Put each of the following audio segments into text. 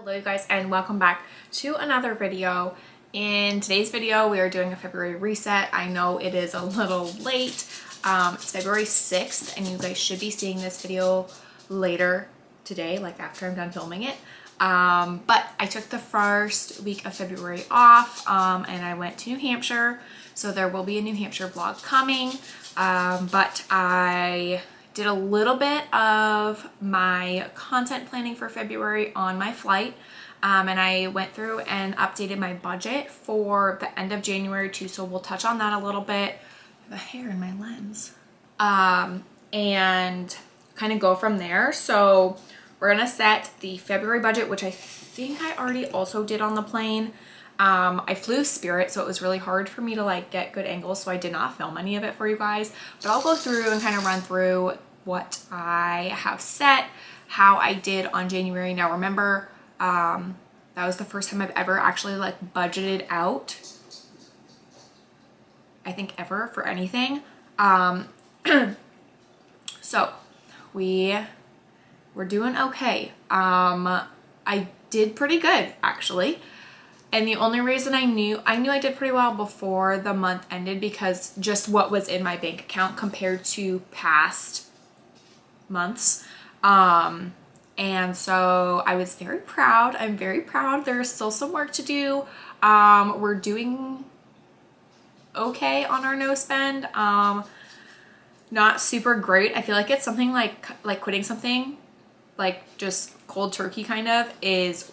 Hello you guys, and welcome back to another video. In today's video we are doing a February reset. I know it is a little late. It's February 6th and you guys should be seeing this video later today, like after I'm done filming it. But I took the first week of February off and I went to New Hampshire, so there will be a New Hampshire vlog coming. But I did a little bit of my content planning for February on my flight, and I went through and updated my budget for the end of January too, so we'll touch on that a little bit. The hair in my lens, and kind of go from there. So we're gonna set the February budget, which I think I already also did on the plane. I flew Spirit, so it was really hard for me to like get good angles, so I did not film any of it for you guys, but I'll go through and kind of run through what I have set, how I did on January. Now remember, that was the first time I've ever actually like budgeted out, I think ever, for anything. So we're doing okay. I did pretty good actually. And the only reason I knew I did pretty well before the month ended because just what was in my bank account compared to past months. And so I was very proud. I'm very proud. There's still some work to do. We're doing okay on our no spend. Not super great. I feel like it's something like quitting something, like just cold turkey kind of is,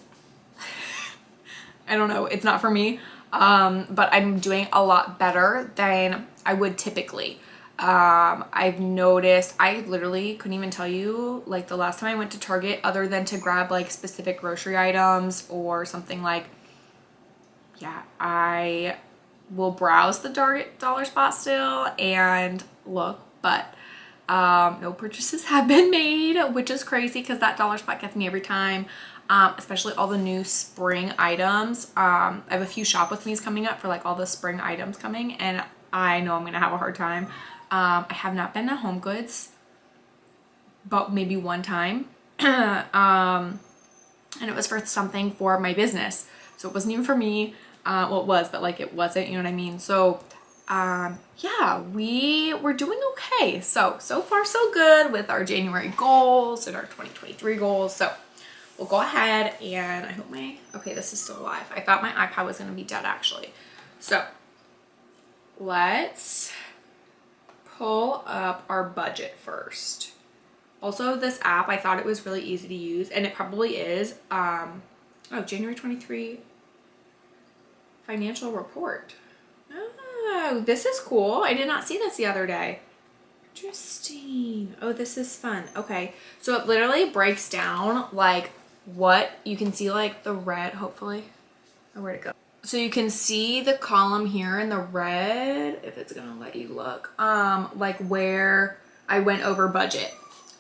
I don't know, it's not for me. But I'm doing a lot better than I would typically. I've noticed, I literally couldn't even tell you like the last time I went to Target other than to grab like specific grocery items or something. Like, yeah, I will browse the dollar spot still and look, but no purchases have been made, which is crazy because that dollar spot gets me every time. Especially all the new spring items. I have a few shop with me's coming up for like all the spring items coming, and I know I'm gonna have a hard time. I have not been to Home Goods, but maybe one time. And it was for something for my business. So it wasn't even for me. Well, it was, but like it wasn't, you know what I mean? So, yeah, we were doing okay. So far so good with our January goals and our 2023 goals. So we'll go ahead and I hope okay, this is still live. I thought my iPad was going to be dead actually. So let's pull up our budget first. Also, this app, I thought it was really easy to use, and it probably is. Oh, January 23 financial report. Oh, this is cool. I did not see this the other day. Interesting. Oh, this is fun. Okay, so it literally breaks down like what you can see, like the red, hopefully. Oh, where'd it go? So you can see the column here in the red, if it's gonna let you look, like where I went over budget.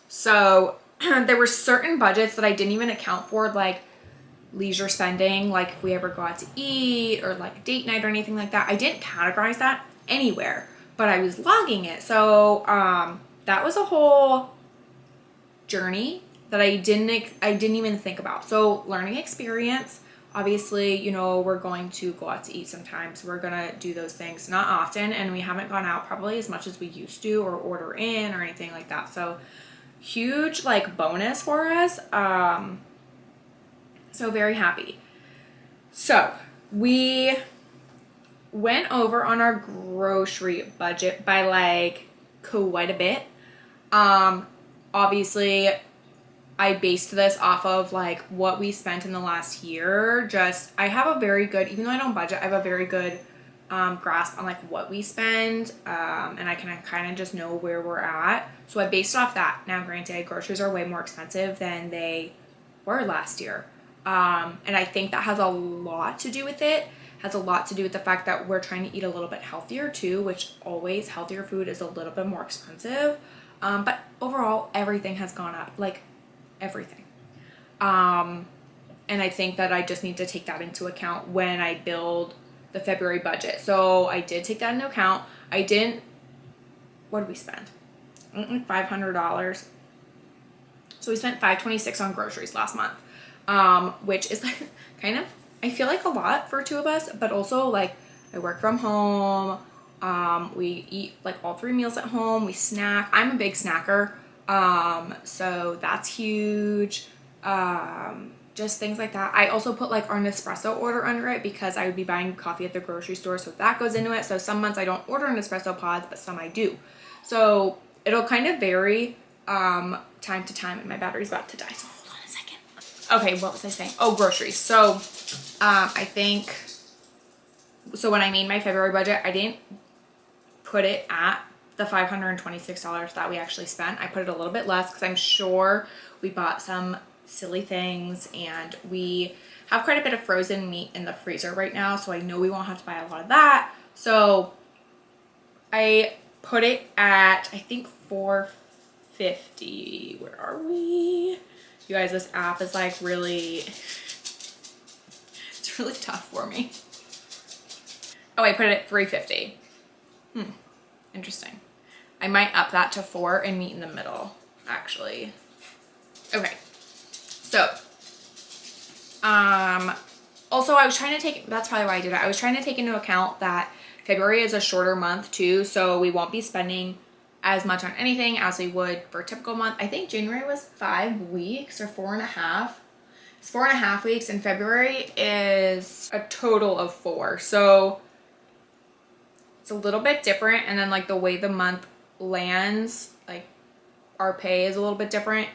So there were certain budgets that I didn't even account for, like leisure spending, like if we ever go out to eat or like a date night or anything like that. I didn't categorize that anywhere, but I was logging it. So that was a whole journey that I didn't even think about. So learning experience. Obviously, you know, we're going to go out to eat sometimes. We're gonna do those things, not often, and we haven't gone out probably as much as we used to or order in or anything like that. So huge like bonus for us. So very happy. So we went over on our grocery budget by like quite a bit. Obviously I based this off of like what we spent in the last year. I have a very good, even though I don't budget, I have a very good grasp on like what we spend, and I can kind of just know where we're at. So I based it off that. Now granted, groceries are way more expensive than they were last year, and I think that has a lot to do with it. Has a lot to do with the fact that we're trying to eat a little bit healthier too, which always healthier food is a little bit more expensive, but overall everything has gone up, like everything. And I think that I just need to take that into account when I build the February budget. So I did take that into account. What did we spend? $500. So we spent $526 on groceries last month. which is like kind of, I feel like a lot for two of us, but also like I work from home. We eat like all 3 meals at home. We snack. I'm a big snacker. So that's huge. Just things like that. I also put like our Nespresso order under it because I would be buying coffee at the grocery store. So that goes into it. So some months I don't order Nespresso pods, but some I do. So it'll kind of vary, time to time, and my battery's about to die. So hold on a second. Okay. What was I saying? Oh, groceries. So, I think, so when I made my February budget, I didn't put it at the $526 that we actually spent. I put it a little bit less because I'm sure we bought some silly things, and we have quite a bit of frozen meat in the freezer right now, so I know we won't have to buy a lot of that. So I put it at, I think, $4.50. Where are we? You guys, this app is like really, it's really tough for me. Oh, I put it at $3.50. Interesting. I might up that to 4 and meet in the middle, actually. Okay. So, also I was trying to take, that's probably why I did it. I was trying to take into account that February is a shorter month too, so we won't be spending as much on anything as we would for a typical month. I think January was 5 weeks or 4.5. It's 4.5 weeks, and February is a total of 4. So it's a little bit different, and then like the way the month lands, like our pay is a little bit different,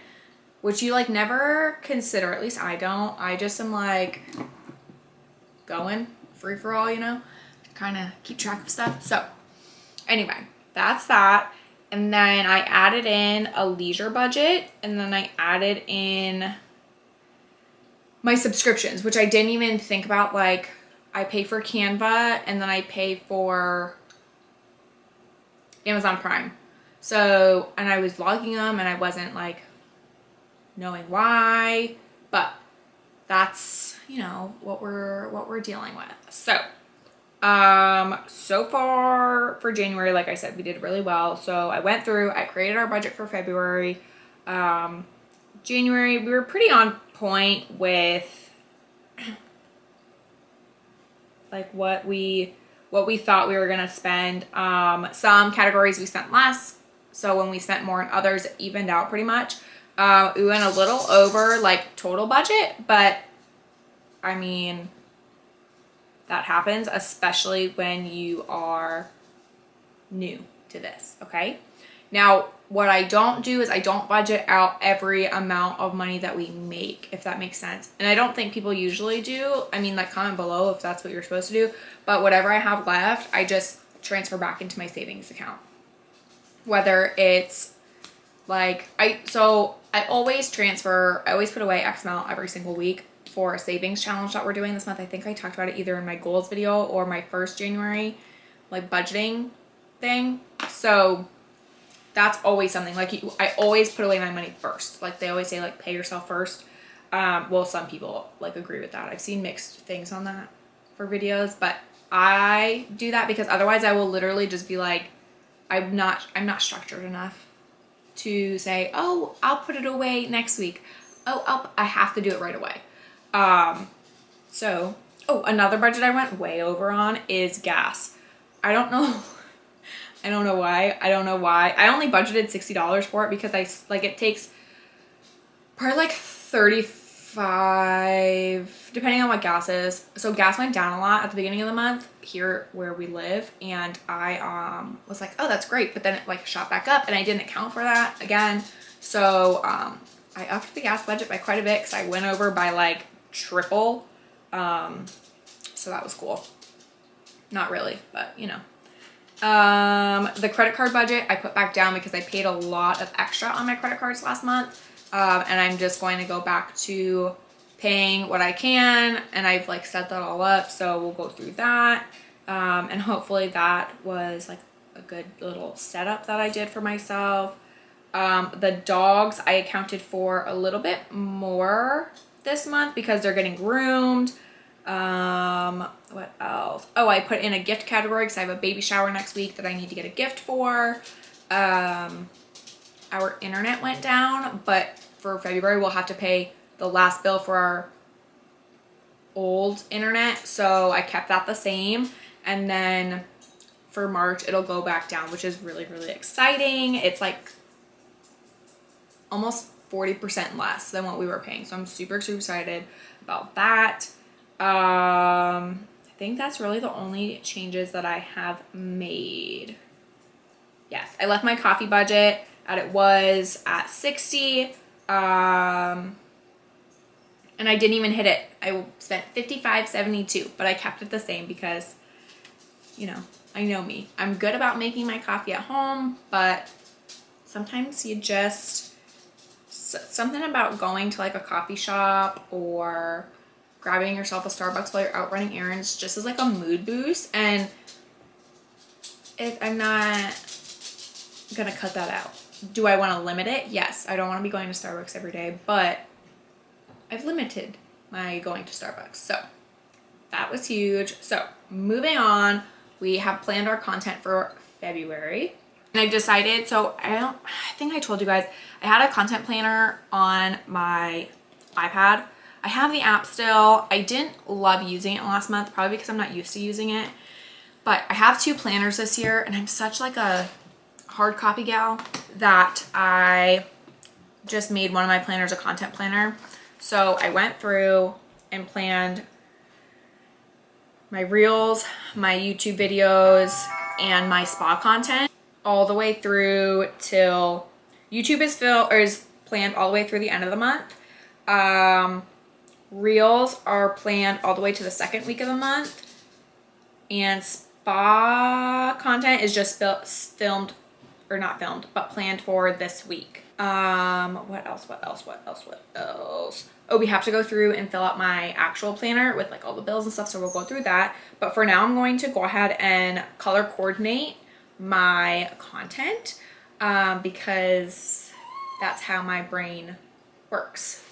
which you like never consider. At least I don't. I just am like going free for all, you know, kind of keep track of stuff. So anyway, that's that. And then I added in a leisure budget, and then I added in my subscriptions, which I didn't even think about. Like I pay for Canva, and then I pay for Amazon Prime. So, and I was logging them, and I wasn't like knowing why, but that's, you know, what we're dealing with. So, so far for January, like I said, we did really well. So I went through, I created our budget for February. January, we were pretty on point with like what we thought we were gonna spend. Some categories we spent less, so when we spent more in others, it evened out pretty much. We went a little over like total budget, but I mean, that happens, especially when you are new to this, okay? Now, what I don't do is I don't budget out every amount of money that we make, if that makes sense. And I don't think people usually do. I mean, like, comment below if that's what you're supposed to do. But whatever I have left, I just transfer back into my savings account. Whether it's like, I always put away X amount every single week for a savings challenge that we're doing this month. I think I talked about it either in my goals video or my first January, like, budgeting thing. So that's always something. Like, I always put away my money first. Like, they always say, like, pay yourself first. Well, some people, like, agree with that. I've seen mixed things on that for videos, but I do that because otherwise I will literally just be like, I'm not structured enough to say, oh, I'll put it away next week. Oh, I have to do it right away. Another budget I went way over on is gas. I don't know why. I only budgeted $60 for it because it takes probably like 35, depending on what gas is. So gas went down a lot at the beginning of the month here where we live, and I was like, oh, that's great, but then it like shot back up, and I didn't account for that again. So I upped the gas budget by quite a bit because I went over by like triple. So that was cool. Not really, but you know. The credit card budget I put back down because I paid a lot of extra on my credit cards last month. And I'm just going to go back to paying what I can, and I've like set that all up. So we'll go through that. And hopefully that was like a good little setup that I did for myself. The dogs I accounted for a little bit more this month because they're getting groomed. What else? Oh, I put in a gift category because I have a baby shower next week that I need to get a gift for. Our internet went down, but for February we'll have to pay the last bill for our old internet, so I kept that the same. And then for March it'll go back down, which is really, really exciting. It's like almost 40% less than what we were paying, so I'm super excited about that. I think that's really the only changes that I have made. Yes, I left my coffee budget at it was at 60, and I didn't even hit it. I spent $55.72, but I kept it the same because, you know, I know me. I'm good about making my coffee at home, but sometimes you just, something about going to like a coffee shop or grabbing yourself a Starbucks while you're out running errands just as like a mood boost. And I'm not gonna cut that out. Do I want to limit it? Yes. I don't want to be going to Starbucks every day, but I've limited my going to Starbucks. So that was huge. So moving on, we have planned our content for February. And I've decided, so I think I told you guys, I had a content planner on my iPad. I have the app still. I didn't love using it last month, probably because I'm not used to using it. But I have 2 planners this year, and I'm such like a hard copy gal that I just made one of my planners a content planner. So I went through and planned my reels, my YouTube videos, and my spa content all the way through till YouTube is planned all the way through the end of the month. Reels are planned all the way to the 2nd week of the month, and spa content is just filmed, or not filmed, but planned for this week. What else? Oh, we have to go through and fill out my actual planner with like all the bills and stuff, so we'll go through that. But for now, I'm going to go ahead and color coordinate my content, because that's how my brain works.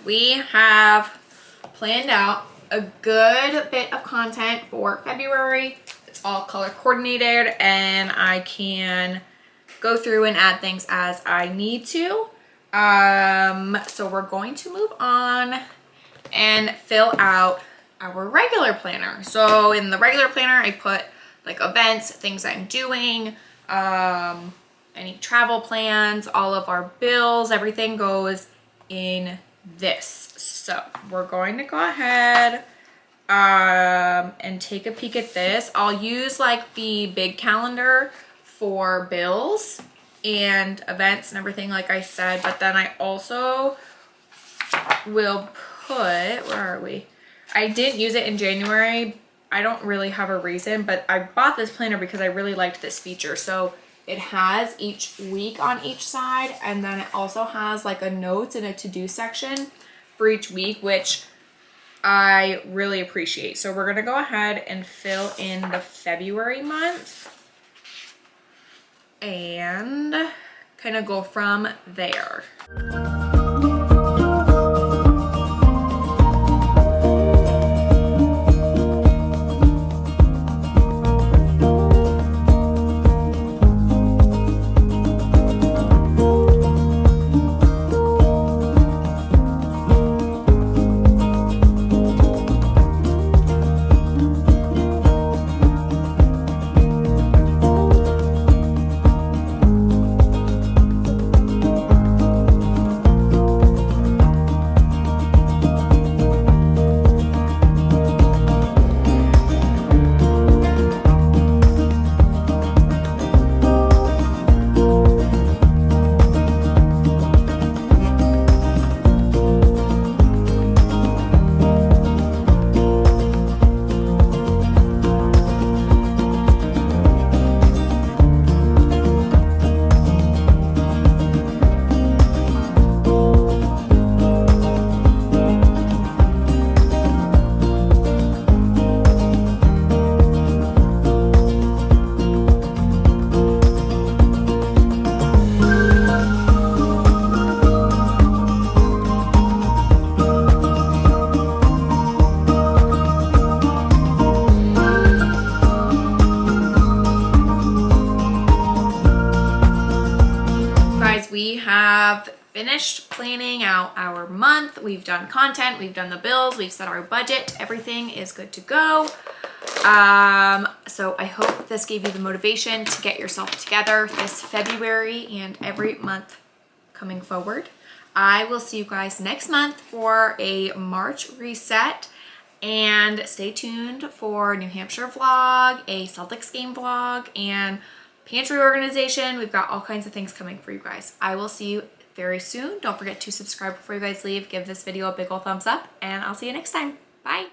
We have planned out a good bit of content for February. It's all color coordinated, and I can go through and add things as I need to. So we're going to move on and fill out our regular planner. So in the regular planner, I put like events, things I'm doing, any travel plans, all of our bills, everything goes in this. So we're going to go ahead and take a peek at this. I'll use like the big calendar for bills and events and everything, like I said, but then I also will put, where are we? I didn't use it in January. I don't really have a reason, but I bought this planner because I really liked this feature. So it has each week on each side, and then it also has like a notes and a to-do section for each week, which I really appreciate. So we're gonna go ahead and fill in the February month and kind of go from there. We have finished planning out our month. We've done content, we've done the bills, we've set our budget. Everything is good to go. So I hope this gave you the motivation to get yourself together this February and every month coming forward. I will see you guys next month for a March reset, and stay tuned for New Hampshire vlog, a Celtics game vlog, and pantry organization. We've got all kinds of things coming for you guys. I will see you very soon. Don't forget to subscribe before you guys leave. Give this video a big ol' thumbs up, and I'll see you next time. Bye.